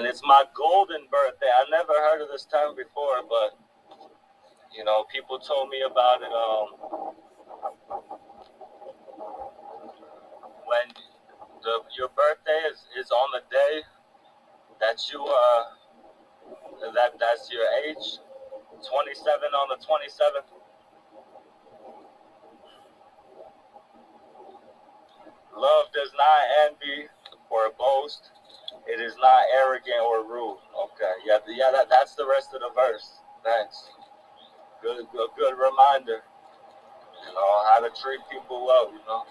and it's my golden birthday. I never heard of this term before, but you know, people told me about it. When your birthday is on the day that you that's your age, 27 on the 27th. Love does not envy or boast. It is not arrogant or rude. Okay, yeah, that's the rest of the verse. Thanks. Good reminder. You know, how to treat people well, you know.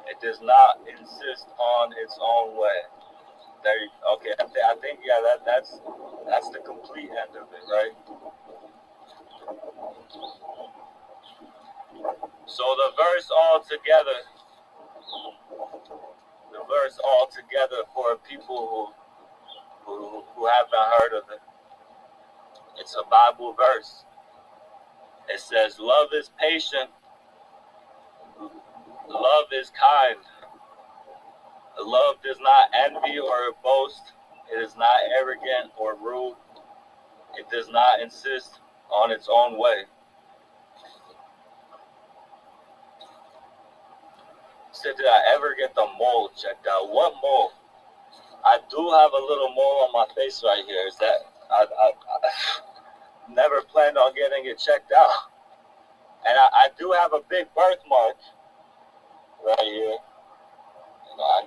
It does not insist on its own way. There you, okay, I think yeah, that's the complete end of it, right? So the verse all together for people who haven't heard of it. It's a Bible verse. It says, love is patient, love is kind, love does not envy or boast, it is not arrogant or rude, it does not insist on its own way. So did I ever get the mole checked out? What mole? I do have a little mole on my face right here. Is that I never planned on getting it checked out. And I do have a big birthmark right here. You know,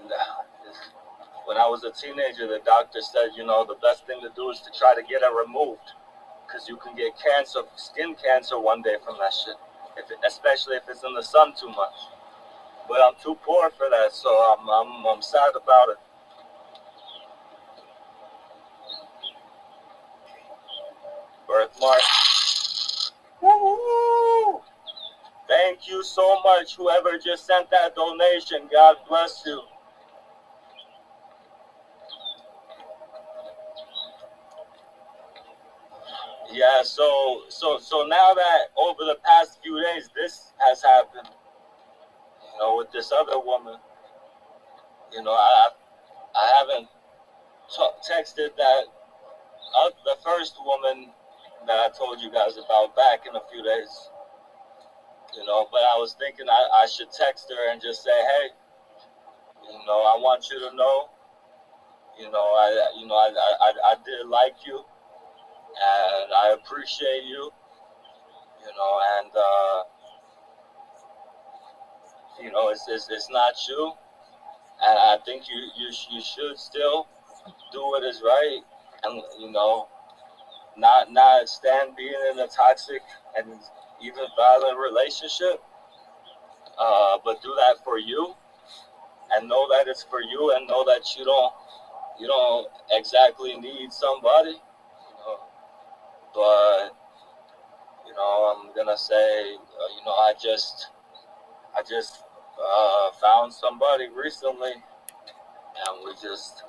when I was a teenager, the doctor said, you know, the best thing to do is to try to get it removed, because you can get cancer, skin cancer one day from that shit, especially if it's in the sun too much. But I'm too poor for that, so I'm sad about it. Birthmark. Woo-hoo! Thank you so much, whoever just sent that donation. God bless you. Yeah, so now that over the past few days this has happened, you know, with this other woman, you know, I haven't texted that the first woman that I told you guys about back in a few days, you know, but I was thinking I should text her and just say, hey, you know, I want you to know, you know, I did like you, and I appreciate you, you know, and you know, it's not you, and I think you should still do what is right, and you know, not stand being in a toxic and even violent relationship, but do that for you, and know that it's for you, and know that you don't exactly need somebody, you know, but you know, I'm gonna say, you know, I just found somebody recently, and we just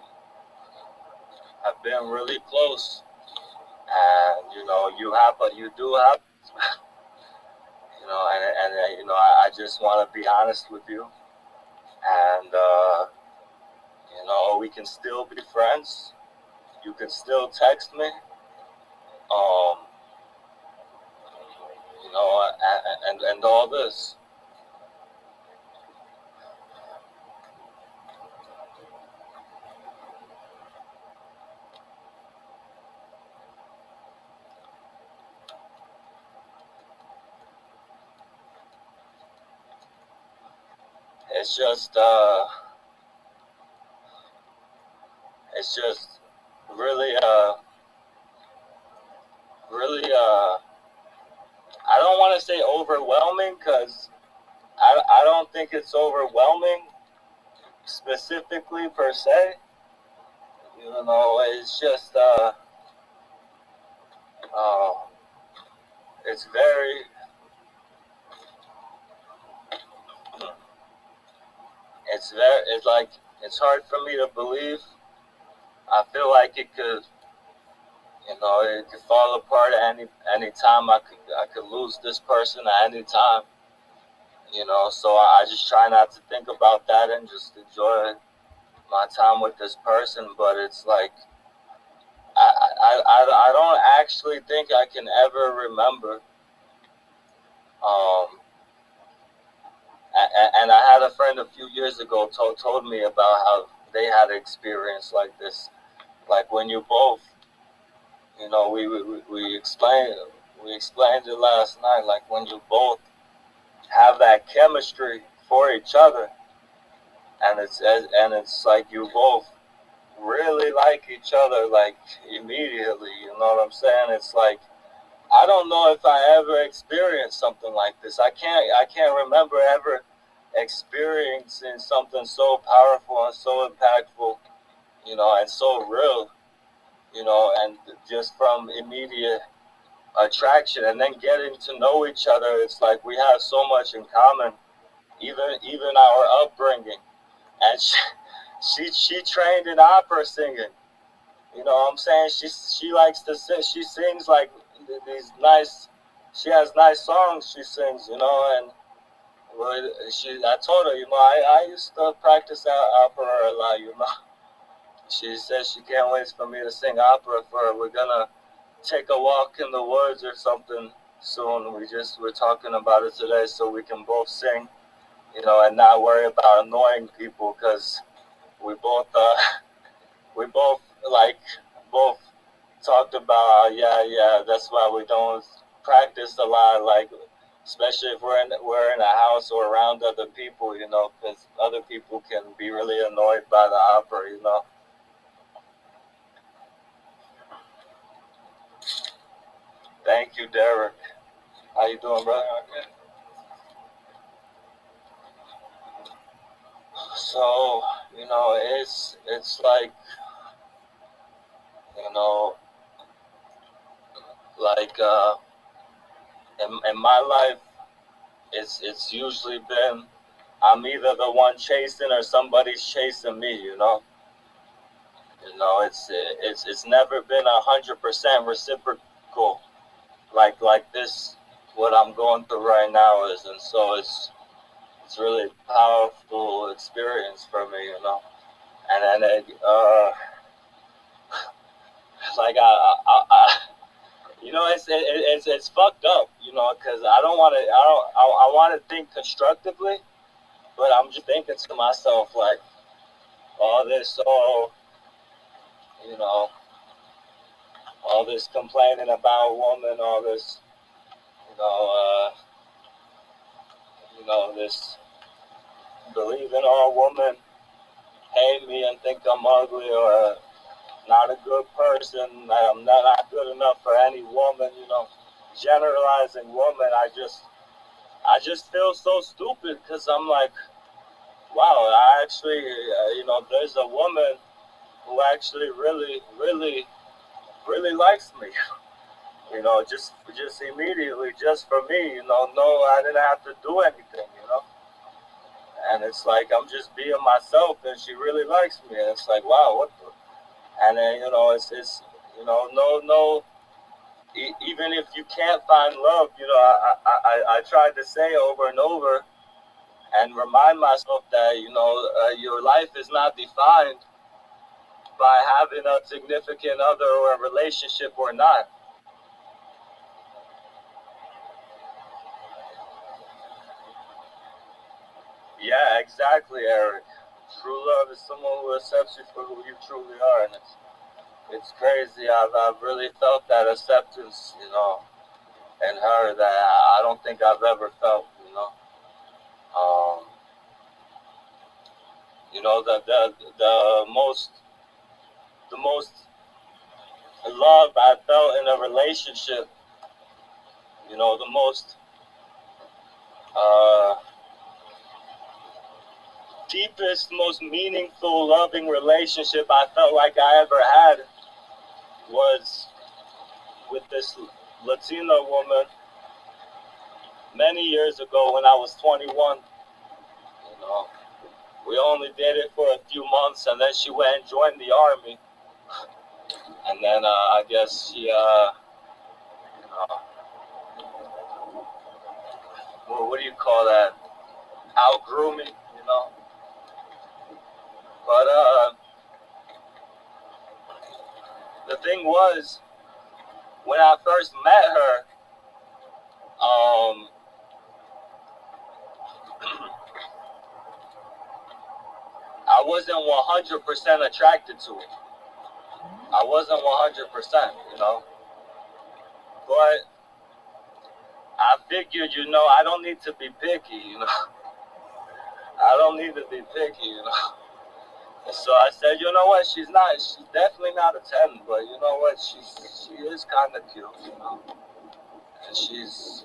have been really close. And you know, you do have, you know, and you know, I just want to be honest with you, and you know, we can still be friends. You can still text me, you know, and all this. It's just really I don't want to say overwhelming, because I don't think it's overwhelming specifically per se. You know, it's just it's very it's like, it's hard for me to believe. I feel like it could, You know, it could fall apart at any time. I could lose this person at any time. You know, so I just try not to think about that and just enjoy my time with this person. But it's like I don't actually think I can ever remember. And I had a friend a few years ago told me about how they had an experience like this, like when you both, you know, we explained it last night, like when you both have that chemistry for each other, and it's like you both really like each other, like immediately. You know what I'm saying? It's like I don't know if I ever experienced something like this. I can't remember ever experiencing something so powerful and so impactful, you know, and so real, you know, and just from immediate attraction and then getting to know each other. It's like we have so much in common, even our upbringing. And she trained in opera singing. You know what I'm saying? She likes to sing. She sings like these nice. She has nice songs she sings. You know, and I told her, you know, I used to practice opera a lot. You know, she says she can't wait for me to sing opera for her. We're gonna take a walk in the woods or something soon. We're talking about it today so we can both sing, you know, and not worry about annoying people because we both we both like both talked about yeah, that's why we don't practice a lot, like especially if we're in a house or around other people, you know, because other people can be really annoyed by the opera, you know. Thank you, Derek. How you doing, bro? So, you know, it's like, you know, like in my life, it's usually been I'm either the one chasing or somebody's chasing me. You know, it's never been 100% reciprocal like this. What I'm going through right now is, and so it's really powerful experience for me. You know, and then like you know, it's fucked up, you know, because I don't want to. I want to think constructively, but I'm just thinking to myself like all this, you know, all this complaining about a woman, all this, you know, this believing all women hate me and think I'm ugly or not a good person, that I'm not good enough for any woman, you know, generalizing women. I just feel so stupid because I'm like, wow, I actually, you know, there's a woman who actually really likes me. You know, just immediately, just for me. You know, no, I didn't have to do anything. You know, and it's like I'm just being myself, and she really likes me. And it's like, wow, what? And then you know, it's you know, no. Even if you can't find love, you know, I tried to say over and over and remind myself that you know your life is not defined by having a significant other or a relationship or not. Yeah, exactly, Eric. True love is someone who accepts you for who you truly are, and it's crazy. I've really felt that acceptance, you know, in her that I don't think I've ever felt, you know. Um, you know, the most love I felt in a relationship, you know, the most uh, deepest, most meaningful, loving relationship I felt like I ever had was with this Latina woman many years ago when I was 21. You know, we only did it for a few months, and then she went and joined the army. And then I guess she, what do you call that? Outgrew me, But the thing was, when I first met her, I wasn't 100% attracted to it. I wasn't 100%, But I figured, I don't need to be picky, I don't need to be picky, And so I said, you know what, she's definitely not a 10, but you know what, she is kind of cute, And she's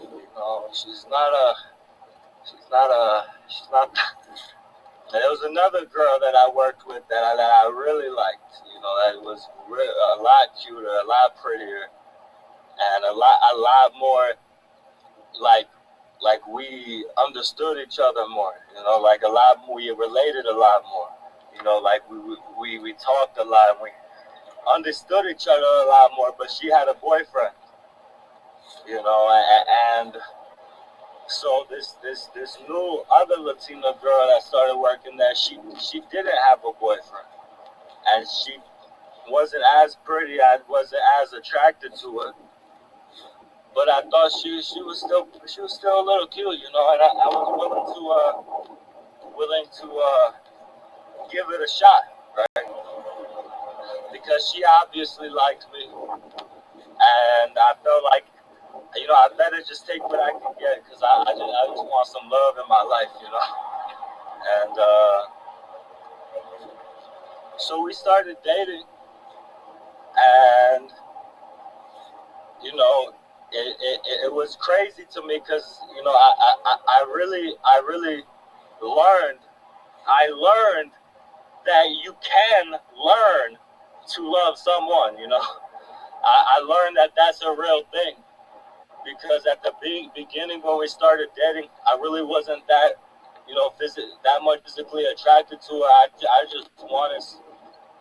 not. There was another girl that I worked with that I really liked, that was a lot cuter, a lot prettier, and a lot more like we understood each other more, like we related a lot more, like we talked a lot, and we understood each other a lot more, but she had a boyfriend, and so this new other Latina girl that started working there, she didn't have a boyfriend, and she wasn't as pretty, I wasn't as attracted to her, but I thought she was still a little cute, and I was willing to give it a shot, right? Because she obviously liked me, and I felt like, I better just take what I can get, because I just want some love in my life, And so we started dating, and it was crazy to me, because I really learned. I learned that you can learn to love someone. I learned that that's a real thing, because at the beginning when we started dating, I really wasn't that that much physically attracted to her. I just wanted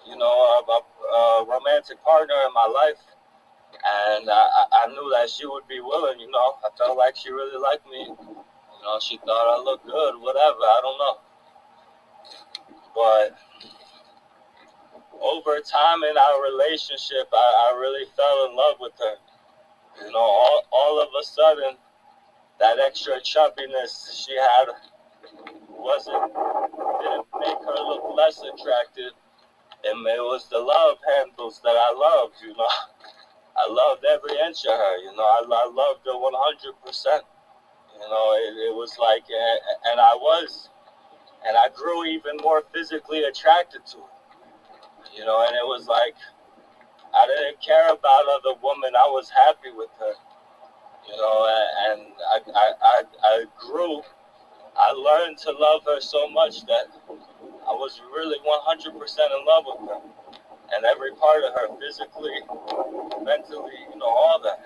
a romantic partner in my life, and I knew that she would be willing. I felt like she really liked me. She thought I looked good, whatever, I don't know. But over time in our relationship, I really fell in love with her. All of a sudden, that extra chubbiness she had didn't make her look less attractive. And it was the love handles that I loved, I loved every inch of her, I loved her 100%. It was like, and I grew even more physically attracted to her, and it was like, I didn't care about other women. I was happy with her, and I grew. I learned to love her so much that I was really 100% in love with her, and every part of her, physically, mentally, all that.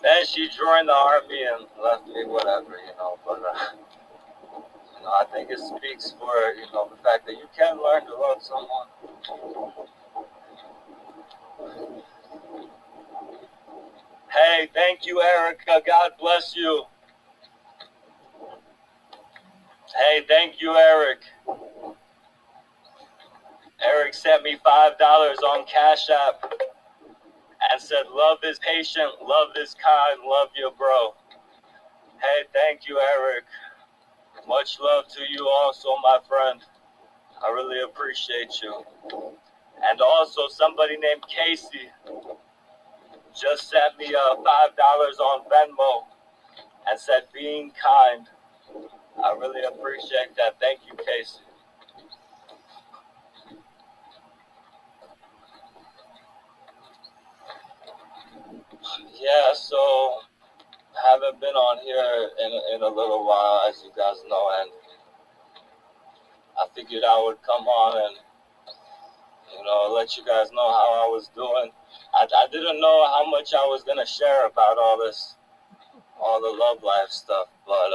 Then she joined the army and left me, whatever, but I think it speaks for, the fact that you can learn to love someone. Hey, thank you, Erica. God bless you. Hey, thank you, Eric. Eric sent me $5 on Cash App and said, love is patient, love is kind, love you, bro. Hey, thank you, Eric. Much love to you also, my friend. I really appreciate you. And also, somebody named Casey just sent me $5 on Venmo and said, being kind. I really appreciate that. Thank you, Casey. Yeah, so haven't been on here in a little while, as you guys know, and I figured I would come on and let you guys know how I was doing. I didn't know how much I was gonna share about all the love life stuff, but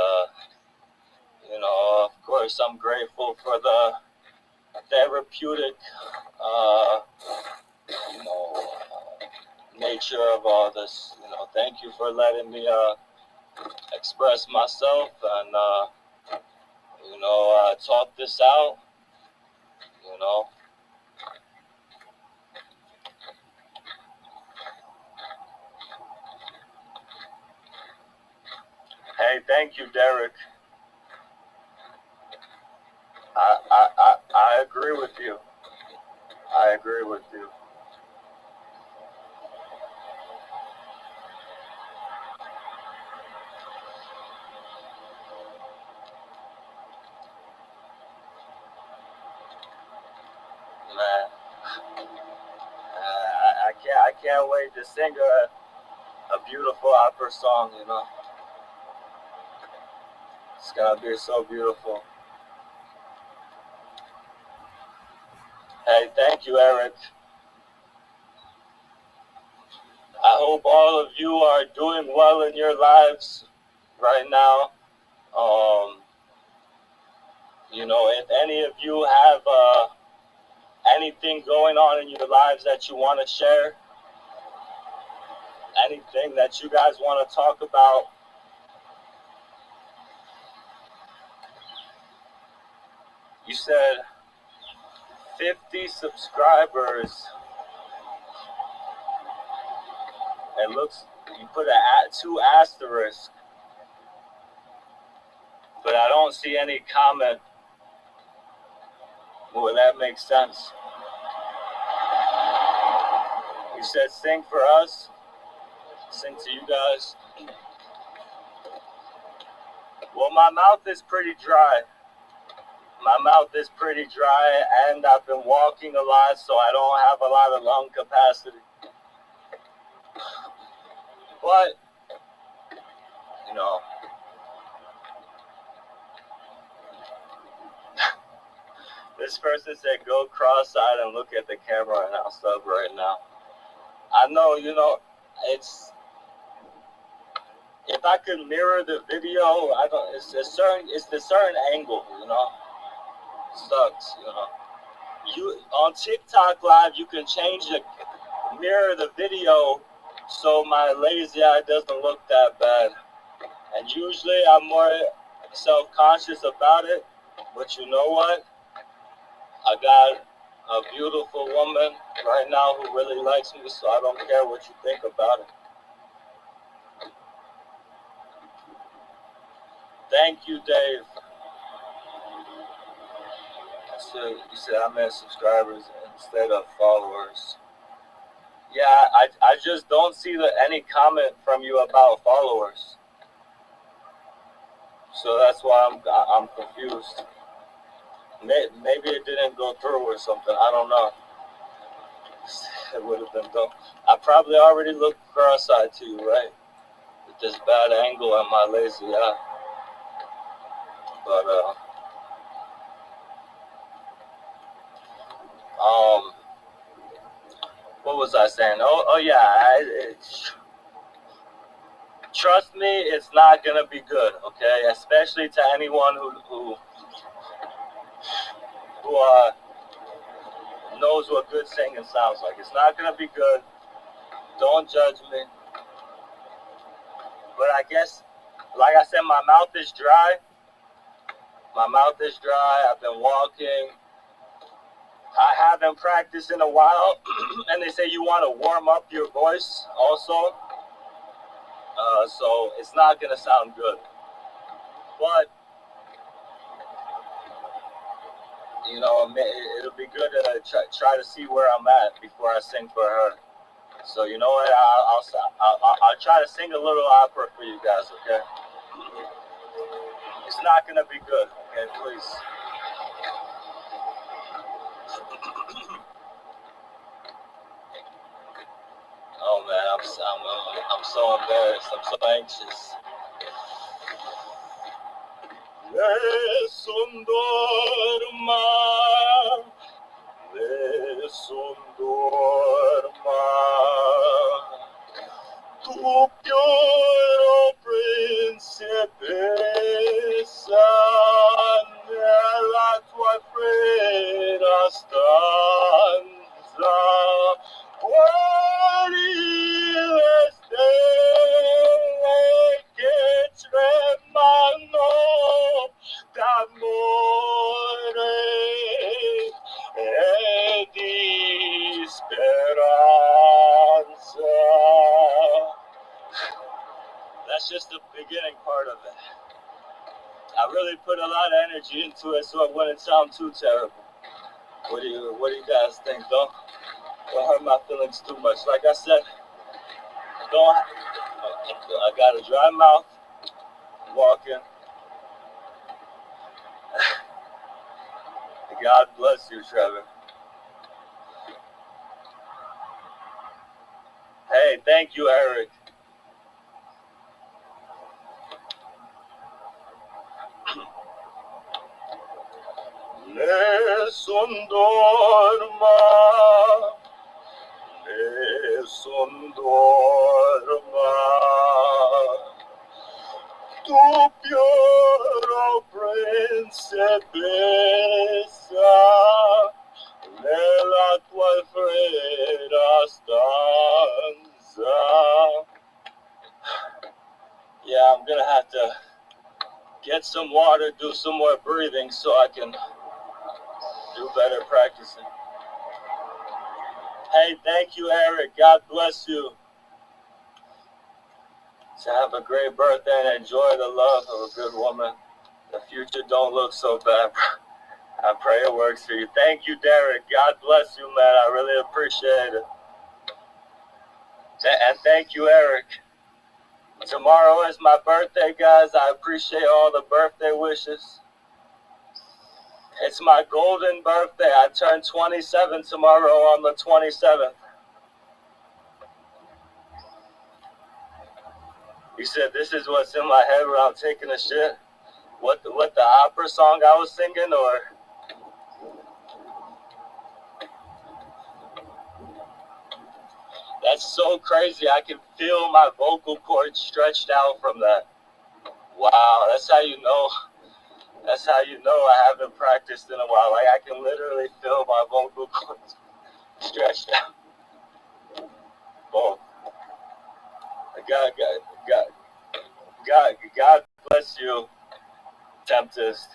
of course I'm grateful for the therapeutic you know, nature of all this. You know, thank you for letting me express myself and you know, talk this out. You know. Hey, thank you, Derek. I agree with you. I agree with you. Man, I can't wait to sing a beautiful opera song. You know, it's gonna be so beautiful. Hey, thank you, Eric. I hope all of you are doing well in your lives right now. You know, if any of you have anything going on in your lives that you want to share, anything that you guys want to talk about, you said 50 subscribers. It looks, you put two asterisks, but I don't see any comment. Well, that makes sense. You said sing for us, sing to you guys. Well, my mouth is pretty dry. My mouth is pretty dry, and I've been walking a lot, so I don't have a lot of lung capacity. But, you know, this person said go cross-eyed and look at the camera, and I'll sub right now. I know, you know, it's, if I could mirror the video, I don't, it's the certain angle, you know, it sucks, you know. You, on TikTok Live, you can change the, mirror the video so my lazy eye doesn't look that bad. And usually I'm more self-conscious about it, but you know what? I got a beautiful woman right now who really likes me, so I don't care what you think about it. Thank you, Dave. So you said I meant subscribers instead of followers. Yeah, I just don't see any comment from you about followers. So that's why I'm confused. Maybe it didn't go through or something. I don't know. It would have been dope. I probably already looked cross-eyed to you, right? With this bad angle on my lazy eye. But what was I saying? Oh yeah. Trust me, it's not gonna be good. Okay, especially to anyone who knows what good singing sounds like. It's not gonna be good. Don't judge me. But I guess, like I said, my mouth is dry. My mouth is dry. I've been walking. I haven't practiced in a while. And they say you want to warm up your voice also. So it's not going to sound good. But, you know, it'll be good to try to see where I'm at before I sing for her. So you know what? I'll try to sing a little opera for you guys, okay? It's not gonna be good, okay? Please. Oh man, I'm so embarrassed. I'm so anxious. Es un dorma, es un dorma. Tu pioro principessa, nella tua freira stanza. amore e di speranza. That's just the beginning part of it. I really put a lot of energy into it so it wouldn't sound too terrible. What do you guys think? Don't hurt my feelings too much. Like I said, I got a dry mouth, walking. God bless you, Trevor. Hey, thank you, Eric. Nessun dorma, nessun dorma, tu pioro principessa, nella tua fredda stanza. Yeah, I'm gonna have to get some water, do some more breathing so I can do better practicing. Hey, thank you, Eric. God bless you. So have a great birthday and enjoy the love of a good woman. The future don't look so bad. I pray it works for you. Thank you, Derek. God bless you, man. I really appreciate it. And thank you, Eric. Tomorrow is my birthday, guys. I appreciate all the birthday wishes. It's my golden birthday. I turn 27 tomorrow on the 27th. You said this is what's in my head when I'm taking a shit? What the opera song I was singing, or? That's so crazy. I can feel my vocal cords stretched out from that. Wow, that's how you know. That's how you know I haven't practiced in a while. Like, I can literally feel my vocal cords stretched out. Both. God bless you, Tempest.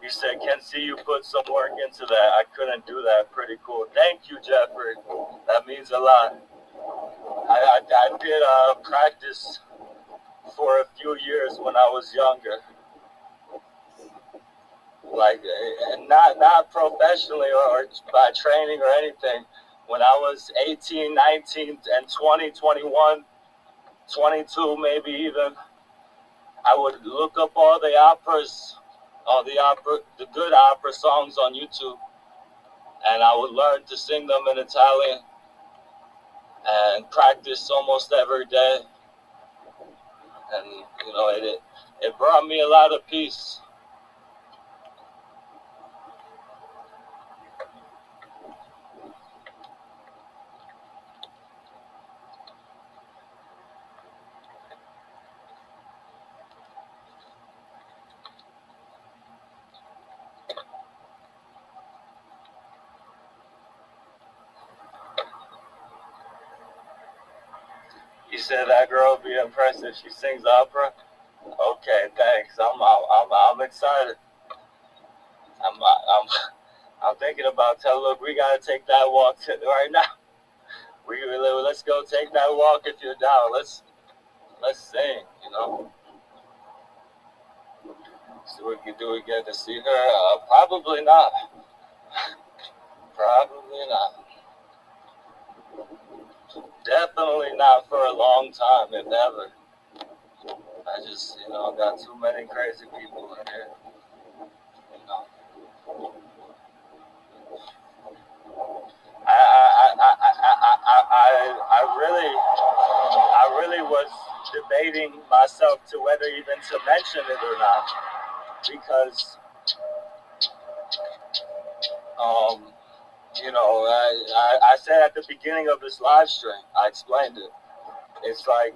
You said, can see you put some work into that. I couldn't do that. Pretty cool. Thank you, Jeffrey. That means a lot. I did practice for a few years when I was younger. Like, not professionally or by training or anything. When I was 18, 19, and 20, 21, 22 maybe even, I would look up all the good opera songs on YouTube, and I would learn to sing them in Italian and practice almost every day. And you know, it brought me a lot of peace. You said that girl be impressed if she sings opera. Okay, thanks. I'm excited. I'm thinking about telling. Look, we gotta take that walk right now. Let's go take that walk if you're down. Let's sing. You know. So do we get to see her? Probably not. Probably not. Definitely not for a long time, if ever. I just, got too many crazy people in here. You know. I really was debating myself to whether even to mention it or not, because I said at the beginning of this live stream, I explained it. It's like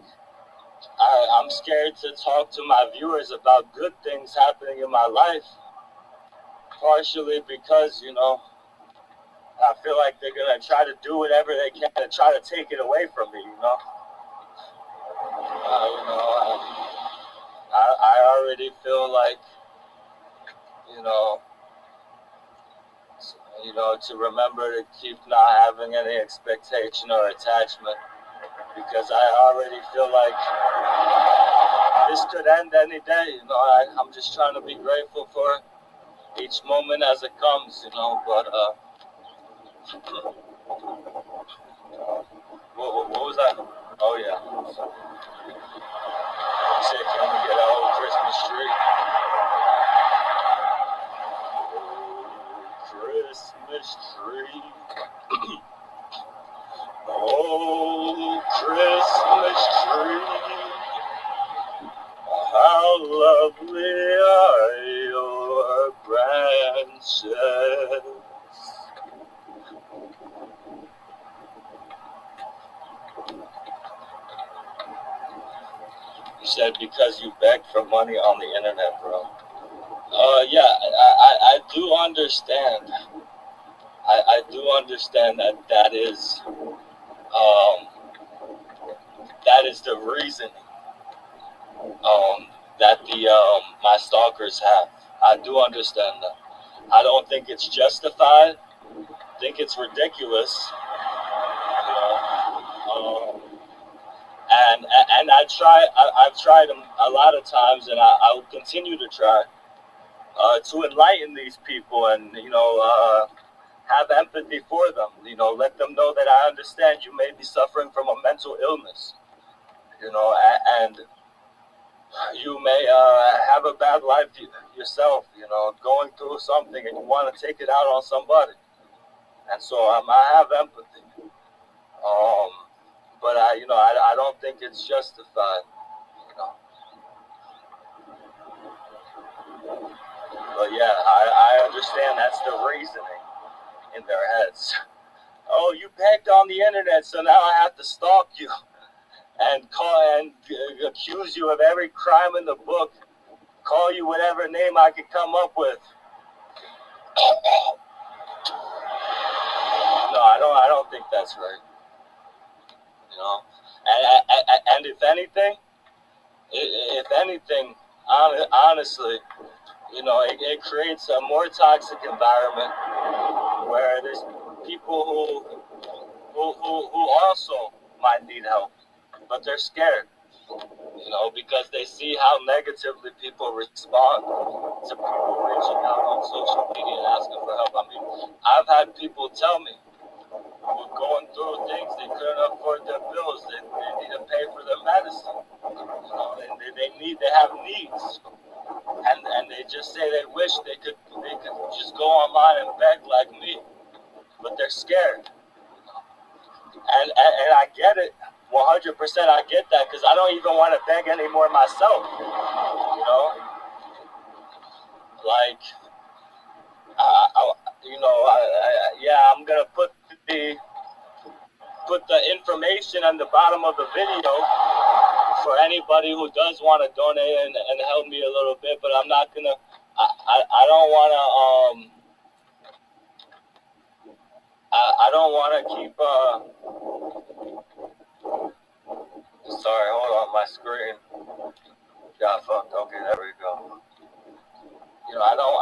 I'm scared to talk to my viewers about good things happening in my life, partially because I feel like they're gonna try to do whatever they can to try to take it away from me, you know. I already feel like, you know, to remember to keep not having any expectation or attachment, because I already feel like this could end any day, you know. I'm just trying to be grateful for each moment as it comes, you know, but, what was that? Oh, yeah. You said, can we get an old Christmas tree? Christmas tree. Oh, Christmas tree. How lovely are your branches. You said because you begged for money on the internet, bro. Yeah, I do understand. I do understand that is the reason that my stalkers have. I do understand that. I don't think it's justified. I think it's ridiculous. You know, and I've tried a lot of times, and I'll continue to try to enlighten these people, and have empathy for them. Let them know that I understand you may be suffering from a mental illness. And you may have a bad life yourself. Going through something, and you want to take it out on somebody. And so I have empathy. But I don't think it's justified. But yeah, I understand that's the reasoning in their heads. Oh, you begged on the internet, so now I have to stalk you and call and accuse you of every crime in the book, call you whatever name I could come up with. No, I don't think that's right. And if anything, honestly, it creates a more toxic environment where there's people who also might need help, but they're scared, because they see how negatively people respond to people reaching out on social media and asking for help. I mean, I've had people tell me who are going through things, they couldn't afford their bills, they need to pay for their medicine, they have needs, and they just say they wish they could just go online and beg like me, but they're scared. And I get it, 100%. I get that, because I don't even want to beg anymore myself. Like, I'm gonna put the information on the bottom of the video for anybody who does want to donate and help me a little bit. But I'm not gonna. I don't want to. I don't want to keep. Sorry, hold on, my screen got fucked. Okay, there we go. I don't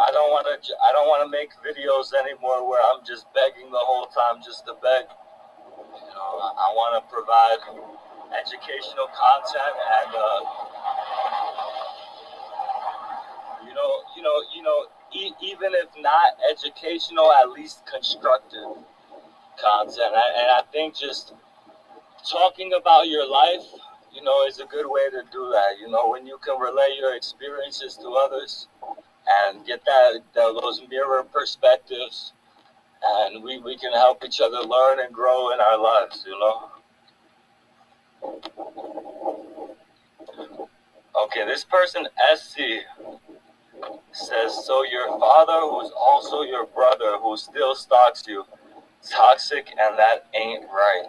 want to make videos anymore where I'm just begging the whole time just to beg. I want to provide educational content and even if not educational, at least constructive content. And I think just talking about your life, is a good way to do that. When you can relay your experiences to others and get those mirror perspectives, and we can help each other learn and grow in our lives, Okay, this person, SC, says, so your father, who's also your brother, who still stalks you, toxic, and that ain't right.